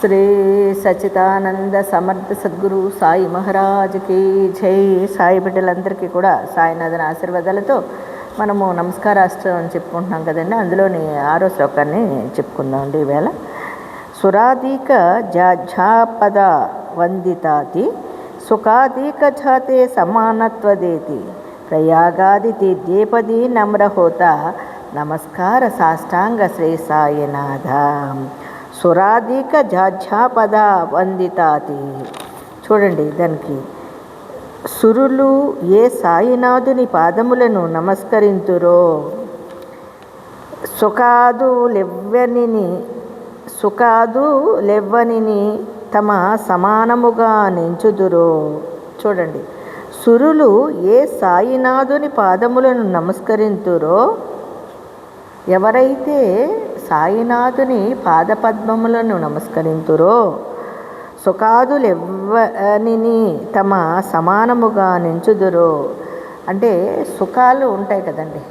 శ్రీ సచిదానంద సమర్థ సద్గురు సాయి మహారాజ్ కి జై. సాయి బిడ్డలందరికీ కూడా సాయినాథన్ ఆశీర్వాదాలతో మనము నమస్కారాష్టం అని చెప్పుకుంటున్నాం కదండి. అందులోని 6వ శ్లోకాన్ని చెప్పుకుందామండి ఈవేళ. సురాదీక జాపద వందితాతి సుఖాదీక ఝాతే సమానత్వదేతి ప్రయాగాది తీర్థేపది నమ్రహోత నమస్కార సాష్టాంగ శ్రీ సాయినాథ. సురాదీక జాపద వందితాతి. చూడండి, దానికి సురులు ఏ సాయినాథుని పాదములను నమస్కరింతురో సుఖాదు లెవ్వనిని తమ సమానముగా నెంచుదురో. చూడండి, సురులు ఏ సాయినాథుని పాదములను నమస్కరింతురో, ఎవరైతే సాయినాథుని పాదపద్మములను నమస్కరింతురో సుఖాదులెవ్వనిని తమ సమానముగా నెంచుదురో. అంటే సుఖాలు ఉంటాయి కదండి,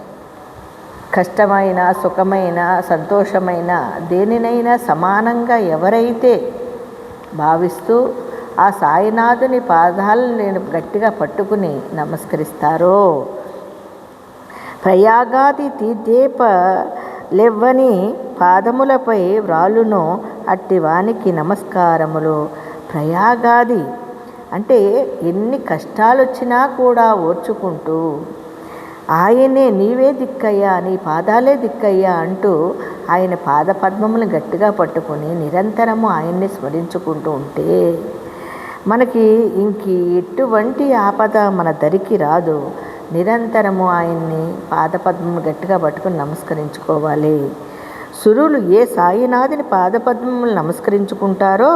కష్టమైన సుఖమైన సంతోషమైన దేనినైనా సమానంగా ఎవరైతే భావిస్తూ ఆ సాయినాథుని పాదాలను నేను గట్టిగా పట్టుకుని నమస్కరిస్తారో, ప్రయాగాది తీర్థేప లెవ్వని పాదములపై వ్రాలును అట్టివానికి నమస్కారములు. ప్రయాగాది అంటే ఎన్ని కష్టాలు వచ్చినా కూడా ఓర్చుకుంటూ ఆయనే నీవే దిక్కయ్యా, నీ పాదాలే దిక్కయ్యా అంటూ ఆయన పాదపద్మములను గట్టిగా పట్టుకొని నిరంతరము ఆయన్ని స్మరించుకుంటూ ఉంటే మనకి ఎటువంటి ఆపద మన దరికి రాదు. నిరంతరము ఆయన్ని పాదపద్మములు గట్టిగా పట్టుకుని నమస్కరించుకోవాలి. సురులు ఏ సాయినాథుని పాదపద్మములు నమస్కరించుకుంటారో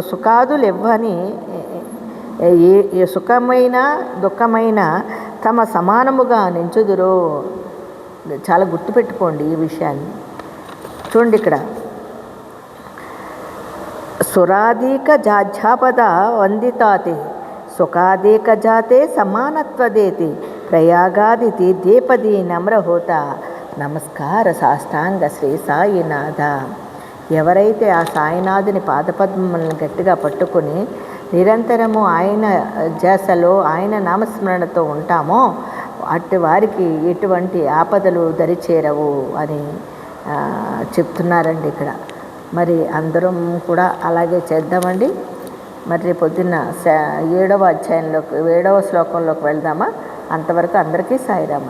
సుఖాదులు ఇవ్వని ఏ సుఖమైన దుఃఖమైన తమ సమానముగా నెంచుదురో. చాలా గుర్తుపెట్టుకోండి ఈ విషయాన్ని. చూడండి, ఇక్కడ సురాదీక జాపద వందితాతి సుఖాదీక జాతే సమానత్వదేతి ప్రయాగాది తీర్థేపది నమ్రహోత నమస్కార సాష్టాంగ శ్రీ సాయినాథ. ఎవరైతే ఆ సాయినాథుని పాదపద్మములను గట్టిగా పట్టుకొని నిరంతరము ఆయన ధ్యాసలో ఆయన నామస్మరణతో ఉంటామో అట్టి వారికి ఎటువంటి ఆపదలు దరిచేరవు అని చెప్తున్నారండి ఇక్కడ. మరి అందరం కూడా అలాగే చేద్దామండి. మరి పొద్దున్న 7వ అధ్యాయంలోకి 7వ శ్లోకంలోకి వెళ్దామా? అంతవరకు అందరికీ సాయిరామ.